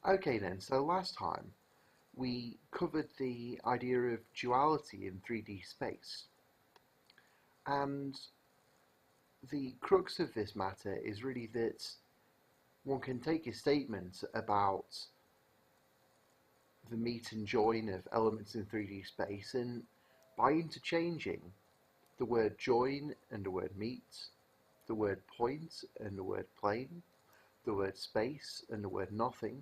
Okay then, so last time we covered the idea of duality in 3D space, and the crux of this matter is really that one can take a statement about the meet and join of elements in 3D space, and by interchanging the word join and the word meet, the word point and the word plane, the word space and the word nothing,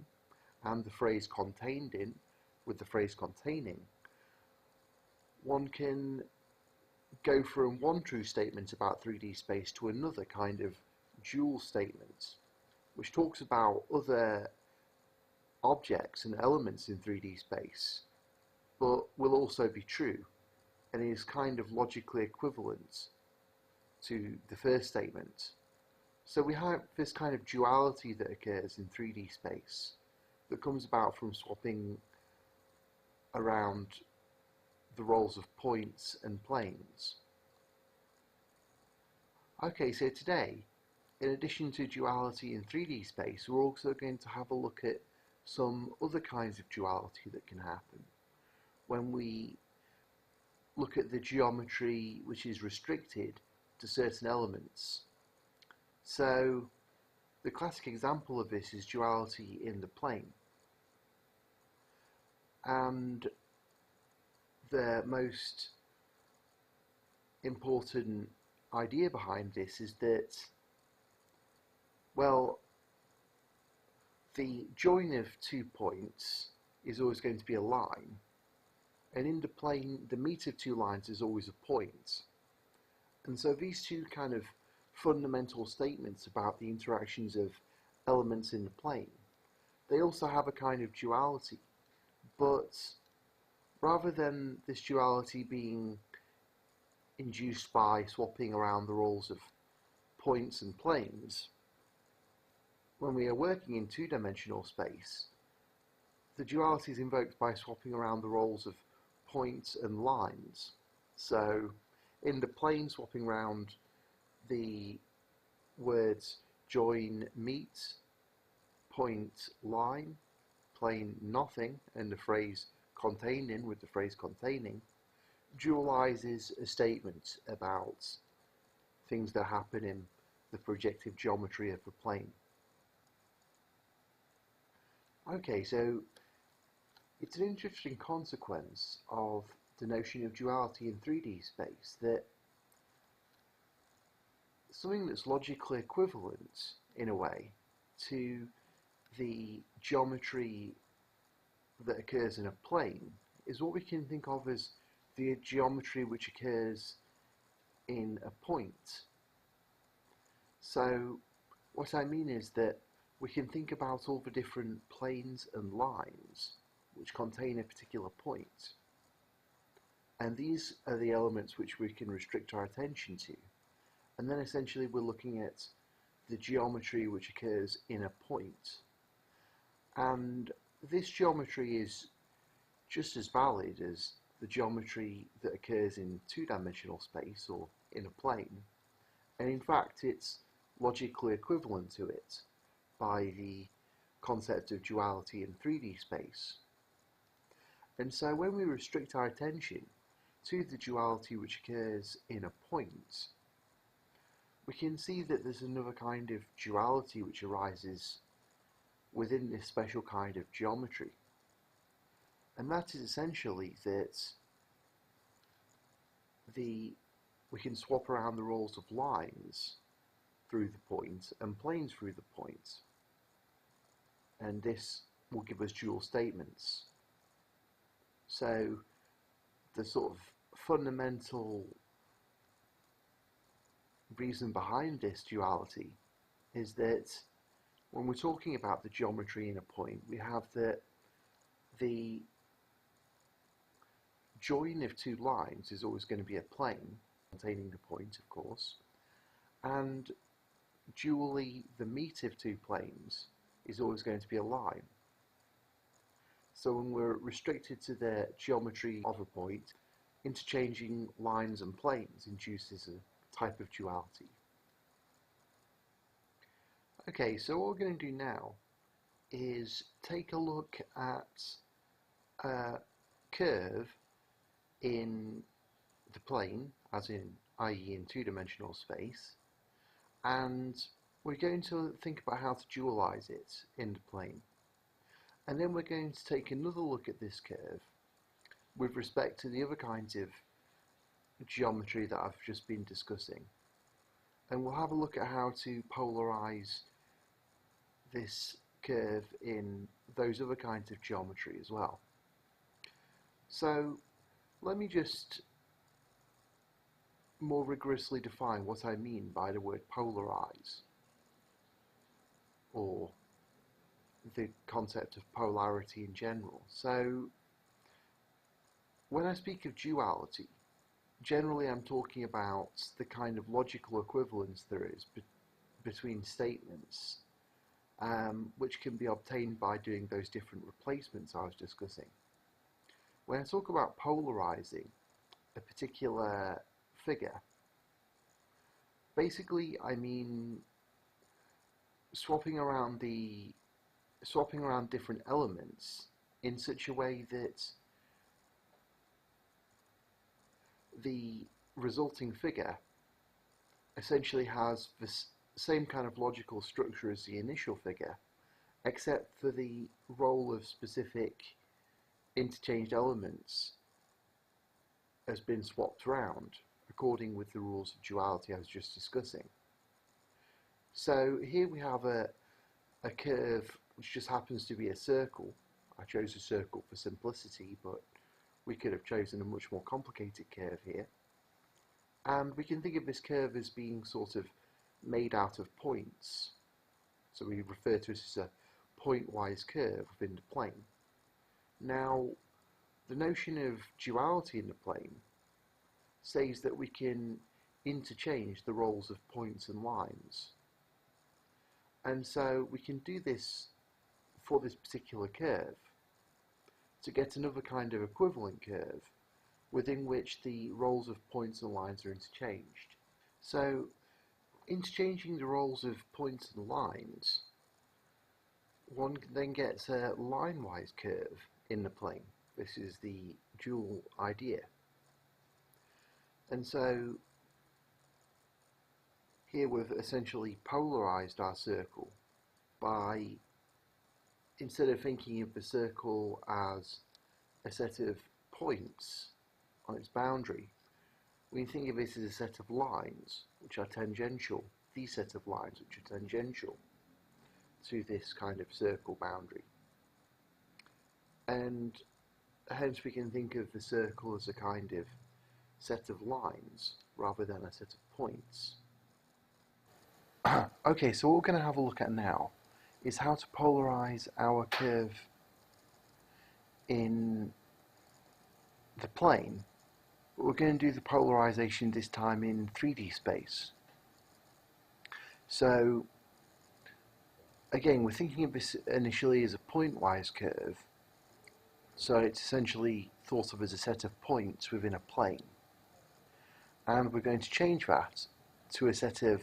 and the phrase contained in with the phrase containing, one can go from one true statement about 3D space to another kind of dual statement, which talks about other objects and elements in 3D space, but will also be true, and is kind of logically equivalent to the first statement. So we have this kind of duality that occurs in 3D space that comes about from swapping around the roles of points and planes. Okay, so today, in addition to duality in 3D space, we're also going to have a look at some other kinds of duality that can happen when we look at the geometry which is restricted to certain elements. So the classic example of this is duality in the plane, and the most important idea behind this is that, well, the join of 2 points is always going to be a line, and in the plane the meet of 2 lines is always a point. And so these two kind of fundamental statements about the interactions of elements in the plane, they also have a kind of duality, but rather than this duality being induced by swapping around the roles of points and planes, when we are working in 2-dimensional space, the duality is invoked by swapping around the roles of points and lines. So in the plane, swapping around the words join meet, point line, plane nothing, and the phrase contained in with the phrase containing, dualizes a statement about things that happen in the projective geometry of the plane. Okay, so it's an interesting consequence of the notion of duality in 3D space that something that's logically equivalent, in a way, to the geometry that occurs in a plane is what we can think of as the geometry which occurs in a point. So what I mean is that we can think about all the different planes and lines which contain a particular point, and these are the elements which we can restrict our attention to, and then essentially we're looking at the geometry which occurs in a point. And this geometry is just as valid as the geometry that occurs in 2-dimensional space or in a plane, and in fact it's logically equivalent to it by the concept of duality in 3D space. And so when we restrict our attention to the duality which occurs in a point, we can see that there's another kind of duality which arises within this special kind of geometry, and that is essentially that we can swap around the roles of lines through the point and planes through the point, and this will give us dual statements. So the sort of fundamental reason behind this duality is that when we're talking about the geometry in a point, we have that the join of 2 lines is always going to be a plane containing the point, of course, and dually the meet of 2 planes is always going to be a line. So when we're restricted to the geometry of a point, interchanging lines and planes induces a type of duality. Okay, so what we're going to do now is take a look at a curve in the plane, as in i.e. in two-dimensional space, and we're going to think about how to dualize it in the plane. And then we're going to take another look at this curve with respect to the other kinds of geometry that I've just been discussing. And we'll have a look at how to polarize this curve in those other kinds of geometry as well. So let me just more rigorously define what I mean by the word polarize, or the concept of polarity in general. So when I speak of duality, generally I'm talking about the kind of logical equivalence there is between statements, which can be obtained by doing those different replacements I was discussing. When I talk about polarizing a particular figure, basically I mean swapping around different elements in such a way that the resulting figure essentially has the same kind of logical structure as the initial figure, except for the role of specific interchanged elements has been swapped around according with the rules of duality I was just discussing. So here we have a curve which just happens to be a circle. I chose a circle for simplicity, but we could have chosen a much more complicated curve here. And we can think of this curve as being sort of made out of points. So we refer to it as a pointwise curve within the plane. Now, the notion of duality in the plane says that we can interchange the roles of points and lines. And so we can do this for this particular curve to get another kind of equivalent curve within which the roles of points and lines are interchanged. So interchanging the roles of points and lines, one then gets a line-wise curve in the plane. This is the dual idea. And so here we've essentially polarized our circle by, instead of thinking of the circle as a set of points on its boundary, we can think of it as a set of lines which are tangential, these set of lines which are tangential to this kind of circle boundary. And hence we can think of the circle as a kind of set of lines rather than a set of points. Okay, so what we're going to have a look at now is how to polarize our curve in the plane. But we're going to do the polarization this time in 3D space. So again, we're thinking of this initially as a pointwise curve. So it's essentially thought of as a set of points within a plane. And we're going to change that to a set of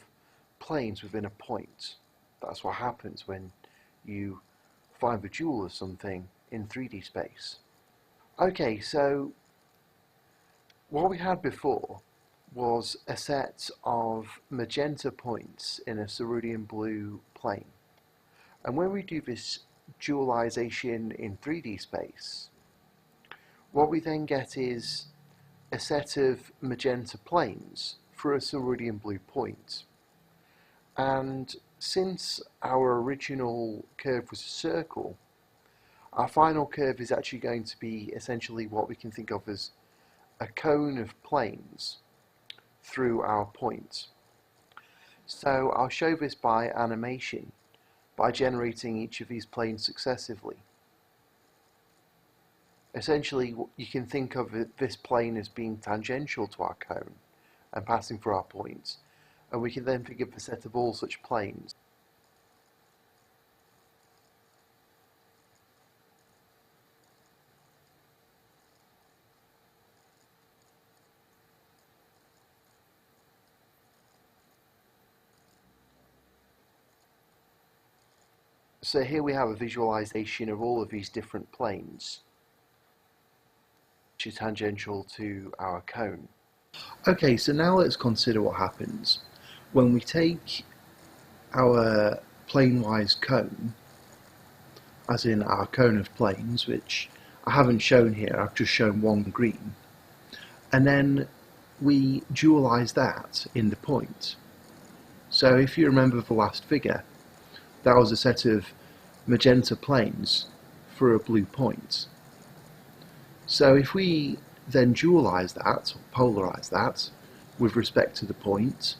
planes within a point. That's what happens when you find the dual of something in 3D space. Okay, so what we had before was a set of magenta points in a cerulean blue plane. And when we do this dualization in 3D space, what we then get is a set of magenta planes for a cerulean blue point. And since our original curve was a circle, our final curve is actually going to be essentially what we can think of as a cone of planes through our point. So I'll show this by animation, by generating each of these planes successively. Essentially, you can think of this plane as being tangential to our cone and passing through our points, and we can then think of the set of all such planes. So here we have a visualization of all of these different planes, which is tangential to our cone. Okay, so now let's consider what happens when we take our plane-wise cone, as in our cone of planes, which I haven't shown here, I've just shown one green, and then we dualize that in the point. So if you remember the last figure, that was a set of magenta planes for a blue point. So if we then dualize that, or polarize that, with respect to the point,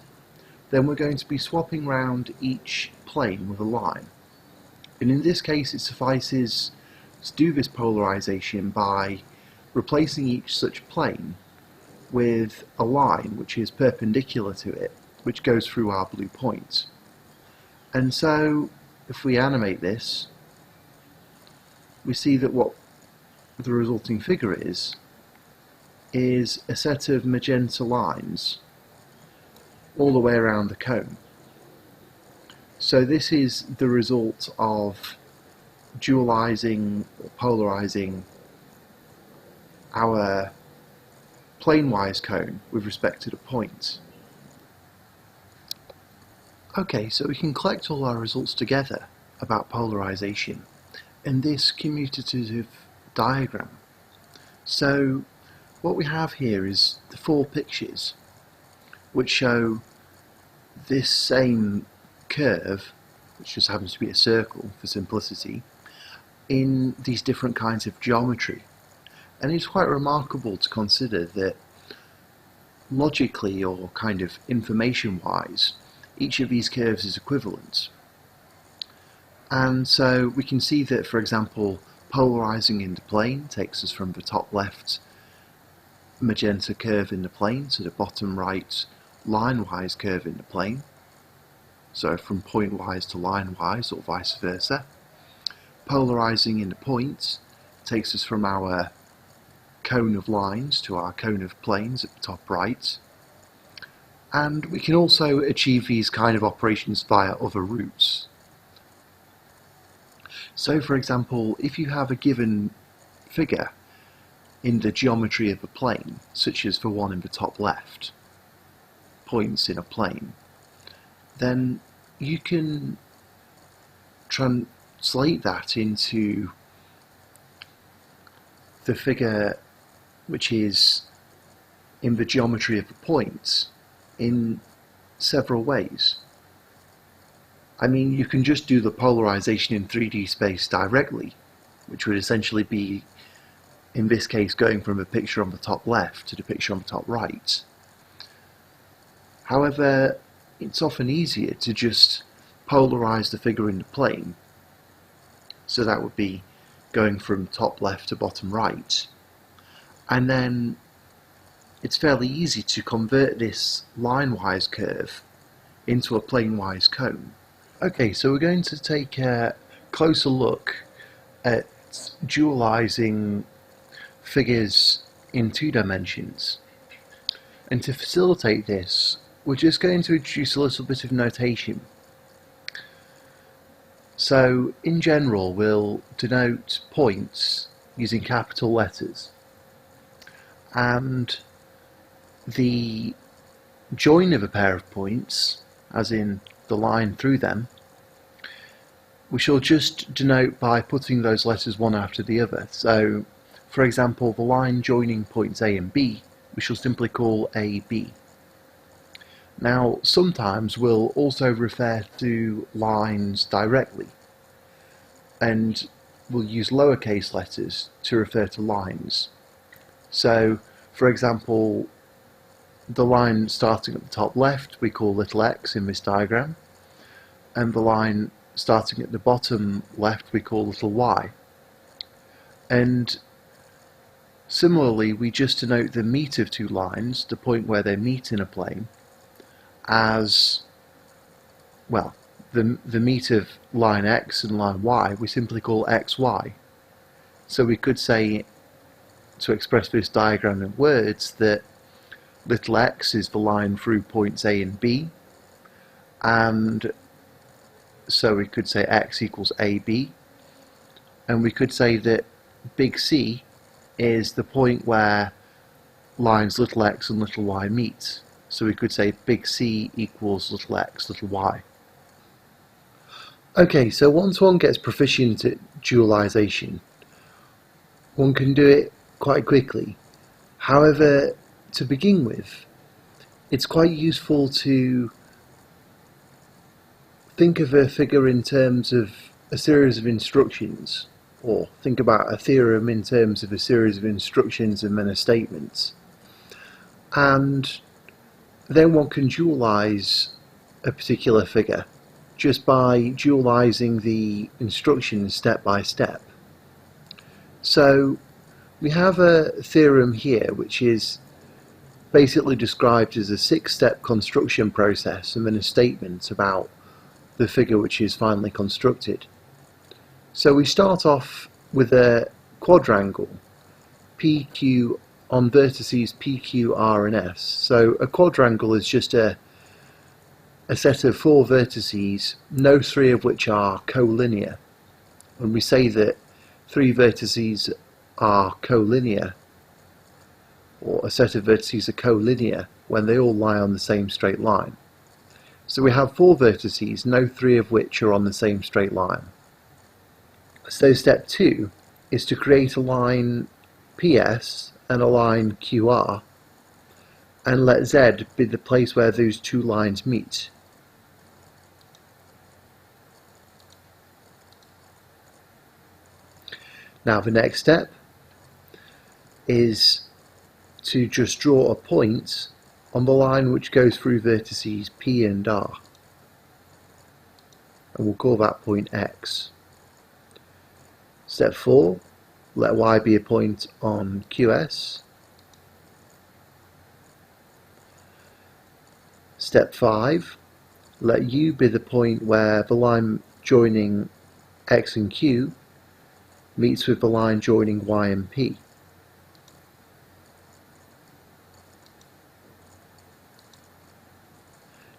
then we're going to be swapping round each plane with a line. And in this case it suffices to do this polarization by replacing each such plane with a line which is perpendicular to it, which goes through our blue point. And so if we animate this, we see that what the resulting figure is a set of magenta lines all the way around the cone. So this is the result of dualizing or polarizing our plane-wise cone with respect to the point. Okay, so we can collect all our results together about polarization in this commutative diagram. So what we have here is the 4 pictures which show this same curve, which just happens to be a circle for simplicity, in these different kinds of geometry. And it's quite remarkable to consider that logically, or kind of information wise, each of these curves is equivalent. And so we can see that, for example, polarizing in the plane takes us from the top left magenta curve in the plane to the bottom right line-wise curve in the plane. So from point-wise to line-wise, or vice versa. Polarizing in the point takes us from our cone of lines to our cone of planes at the top right. And we can also achieve these kind of operations via other routes. So for example, if you have a given figure in the geometry of a plane, such as the one in the top left, points in a plane, then you can translate that into the figure which is in the geometry of the points in several ways. I mean, you can just do the polarization in 3D space directly, which would essentially be, in this case, going from the picture on the top left to the picture on the top right. However, it's often easier to just polarize the figure in the plane. So that would be going from top left to bottom right. And then it's fairly easy to convert this line-wise curve into a plane-wise cone. Okay, so we're going to take a closer look at dualizing figures in 2 dimensions. And to facilitate this, we're just going to introduce a little bit of notation. So in general, we'll denote points using capital letters, and the join of a pair of points, as in the line through them, we shall just denote by putting those letters one after the other. So for example, the line joining points A and B, we shall simply call AB. Now sometimes we'll also refer to lines directly, and we'll use lowercase letters to refer to lines. So for example, the line starting at the top left we call little x in this diagram, and the line starting at the bottom left we call little y. And similarly, we just denote the meet of 2 lines, the point where they meet in a plane, as, well, the meet of line x and line y we simply call xy. So we could say, to express this diagram in words, that little x is the line through points A and B, and so we could say x equals AB, and we could say that big C is the point where lines little x and little y meet. So we could say big C equals little x, little y. Okay, so once one gets proficient at dualization, one can do it quite quickly. However, to begin with, it's quite useful to think of a figure in terms of a series of instructions, or think about a theorem in terms of a series of instructions and then a statement. And then one can dualize a particular figure just by dualizing the instructions step by step. So we have a theorem here which is basically described as a 6-step construction process and then a statement about the figure which is finally constructed. So we start off with a quadrangle, PQ on vertices PQ, R and S. So a quadrangle is just a set of 4 vertices, no 3 of which are collinear. When we say that 3 vertices are collinear, or a set of vertices are collinear, when they all lie on the same straight line. So we have 4 vertices, no 3 of which are on the same straight line. So step 2 is to create a line PS and a line QR, and let Z be the place where those 2 lines meet. Now the next step is to just draw a point on the line which goes through vertices P and R, and we'll call that point X. Step 4, let Y be a point on QS. Step 5, let U be the point where the line joining X and Q meets with the line joining Y and P.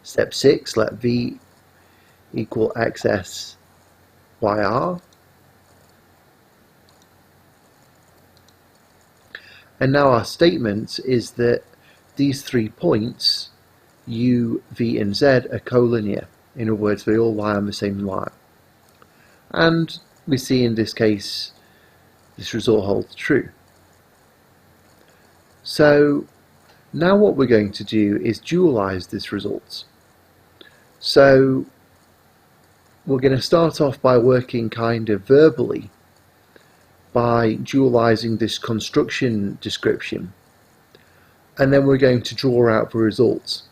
Step 6, let V equal XS YR. And now our statement is that these 3 points, U, V and Z, are collinear. In other words, they all lie on the same line. And we see in this case this result holds true. So now what we're going to do is dualize this result. So we're going to start off by working kind of verbally by dualizing this construction description, and then we're going to draw out the results.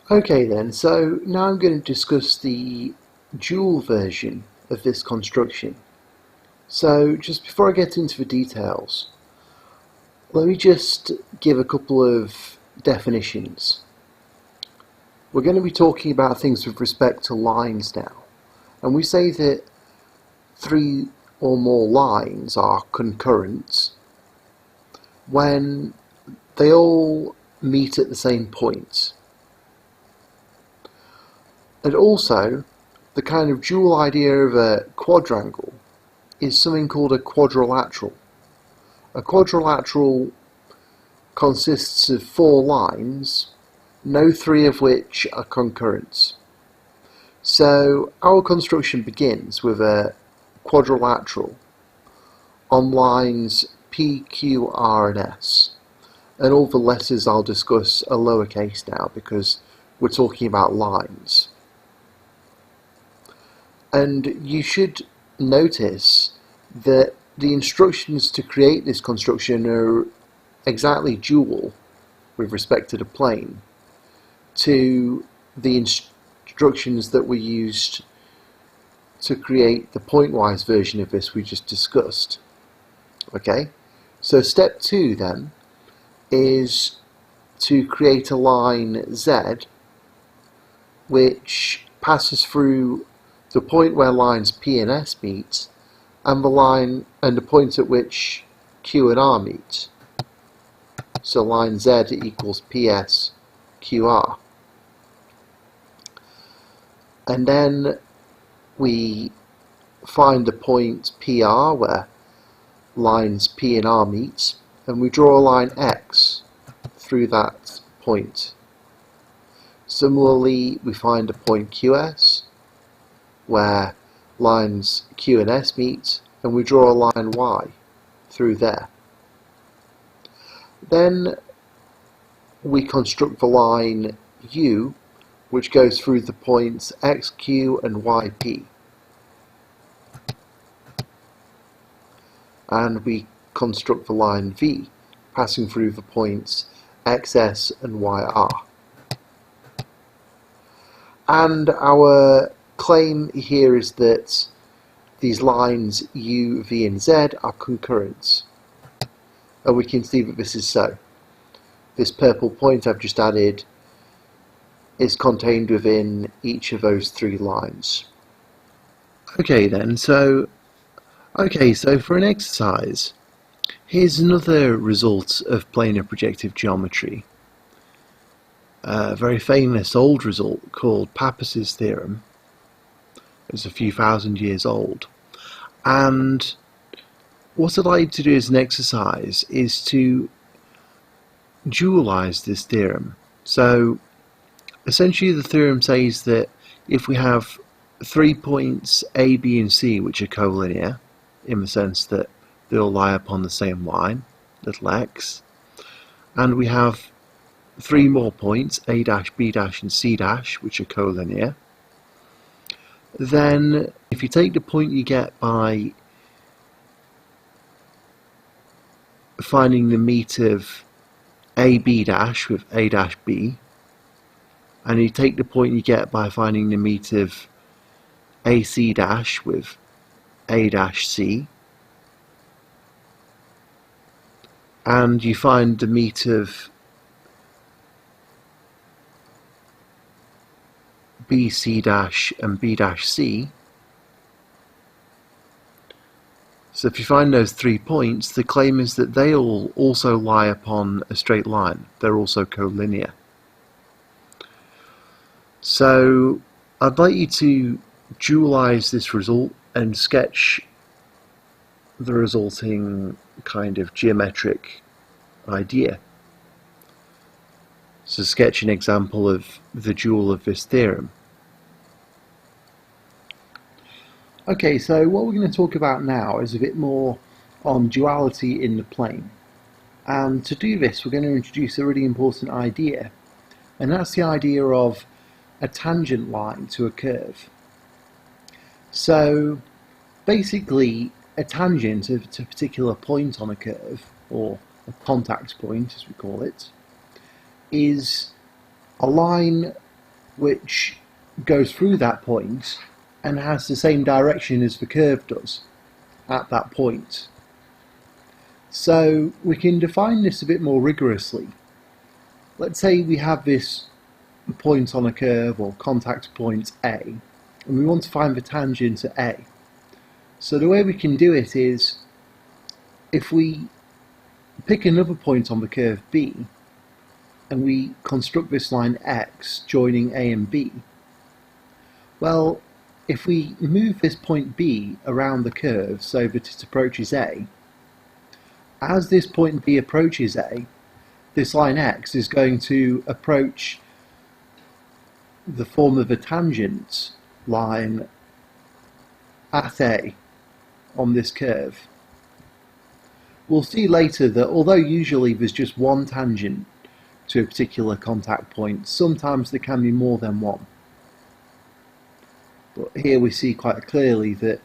Okay then, so now I'm going to discuss the dual version of this construction. So just before I get into the details, let me just give a couple of definitions. We're going to be talking about things with respect to lines now, and we say that 3 or more lines are concurrent when they all meet at the same point. And also, the kind of dual idea of a quadrangle is something called a quadrilateral. A quadrilateral consists of 4 lines, no 3 of which are concurrent. So our construction begins with a quadrilateral on lines P, Q, R and S. And all the letters I'll discuss are lowercase now because we're talking about lines. And you should notice that the instructions to create this construction are exactly dual with respect to the plane to the instructions that were used to create the pointwise version of this we just discussed. Okay, so step 2 then is to create a line Z which passes through the point where lines P and S meet and the point at which Q and R meet. So line Z equals PS QR. and then we find a point PR where lines P and R meet, and we draw a line X through that point. Similarly, we find a point QS where lines Q and S meet, and we draw a line Y through there. Then we construct the line U, which goes through the points XQ and YP. And we construct the line V, passing through the points XS and YR. And our claim here is that these lines U, V and Z are concurrent. And we can see that this is so. This purple point I've just added is contained within each of those three lines. Okay then, so for an exercise, here's another result of planar projective geometry. A very famous old result called Pappos's theorem. It's a few thousand years old. And what I'd like to do as an exercise is to dualize this theorem. So essentially the theorem says that if we have 3 points A, B and C which are collinear, in the sense that they'll lie upon the same line, little x, and we have 3 more points, A dash, B dash and C dash, which are collinear, then if you take the point you get by finding the meet of AB dash with A dash B, and you take the point you get by finding the meet of AC dash with A dash C, and you find the meet of BC dash and B dash C. So if you find those 3 points, the claim is that they all also lie upon a straight line. They're also collinear. So I'd like you to dualize this result and sketch the resulting kind of geometric idea. So sketch an example of the dual of this theorem. Okay, so what we're going to talk about now is a bit more on duality in the plane. And to do this, we're going to introduce a really important idea, and that's the idea of a tangent line to a curve. So basically, a tangent to a particular point on a curve, or a contact point as we call it, is a line which goes through that point and has the same direction as the curve does at that point. So we can define this a bit more rigorously. Let's say we have this point on a curve, or contact point A, and we want to find the tangent at A. So the way we can do it is, if we pick another point on the curve B and we construct this line X joining A and B, well, if we move this point B around the curve so that it approaches A, as this point B approaches A, this line X is going to approach the form of a tangent line at A on this curve. We'll see later that although usually there's just one tangent to a particular contact point, sometimes there can be more than one. But here we see quite clearly that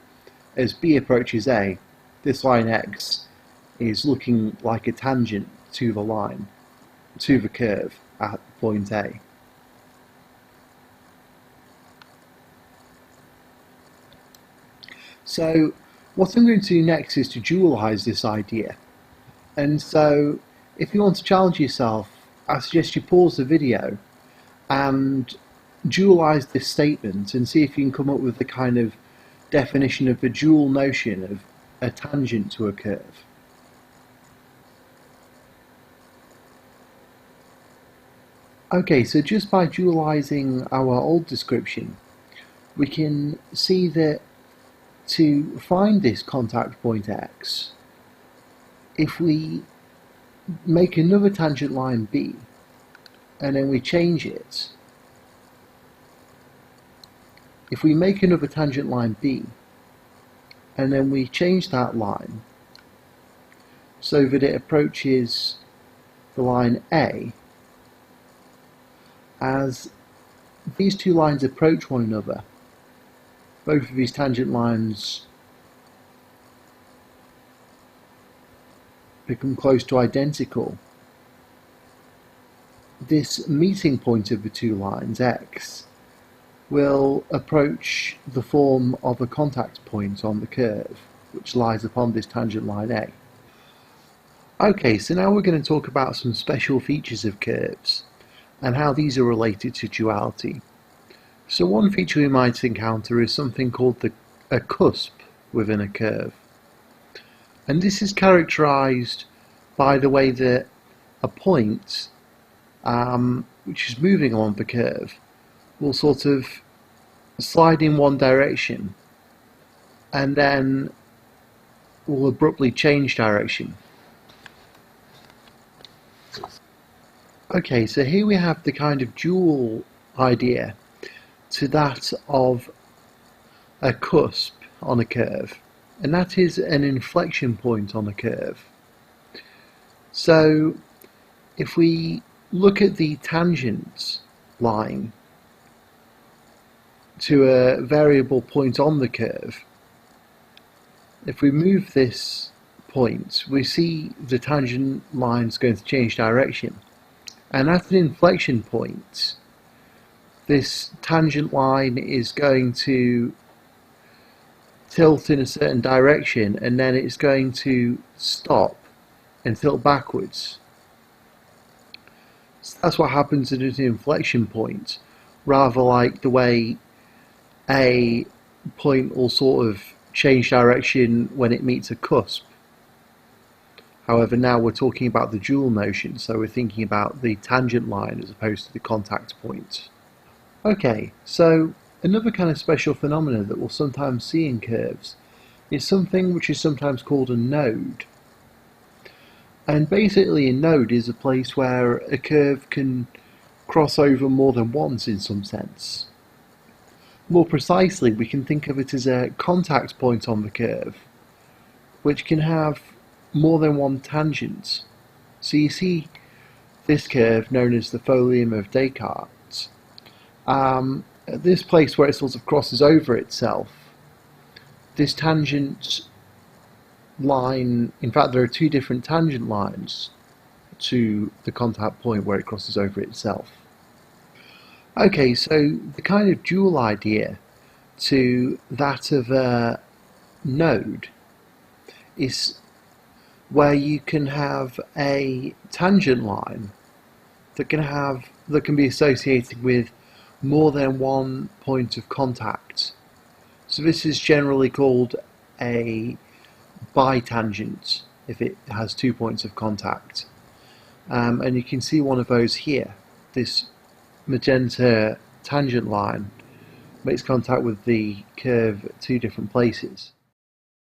as B approaches A, this line X is looking like a tangent to the line, to the curve at point A. So what I'm going to do next is to dualize this idea. And so if you want to challenge yourself, I suggest you pause the video and dualize this statement and see if you can come up with the kind of definition of the dual notion of a tangent to a curve. Okay, so just by dualizing our old description, we can see that to find this contact point x, if we make another tangent line B and then we change it, if we make another tangent line B and then we change that line so that it approaches the line A, as these two lines approach one another, both of these tangent lines become close to identical. This meeting point of the two lines, x, will approach the form of a contact point on the curve, which lies upon this tangent line A. Okay, so now we're going to talk about some special features of curves and how these are related to duality. So one feature we might encounter is something called a cusp within a curve. And this is characterized by the way that a point, which is moving along the curve, will sort of slide in one direction and then will abruptly change direction. Okay, so here we have the kind of dual idea to that of a cusp on a curve, and that is an inflection point on a curve. So if we look at the tangent line to a variable point on the curve, if we move this point, we see the tangent line is going to change direction. And at an inflection point, this tangent line is going to tilt in a certain direction, and then it's going to stop and tilt backwards. So that's what happens at an inflection point, rather like the way a point will sort of change direction when it meets a cusp. However, now we're talking about the dual notion, so we're thinking about the tangent line as opposed to the contact point. Okay, so another kind of special phenomenon that we'll sometimes see in curves is something which is sometimes called a node. And basically a node is a place where a curve can cross over more than once in some sense. More precisely, we can think of it as a contact point on the curve, which can have more than one tangent. So you see this curve known as the Theorem of Descartes. At this place where it sort of crosses over itself, this tangent line, in fact there are two different tangent lines to the contact point where it crosses over itself. Okay, so the kind of dual idea to that of a node is where you can have a tangent line that can be associated with more than one point of contact. So this is generally called a bitangent if it has 2 points of contact. And you can see one of those here. This magenta tangent line makes contact with the curve at two different places.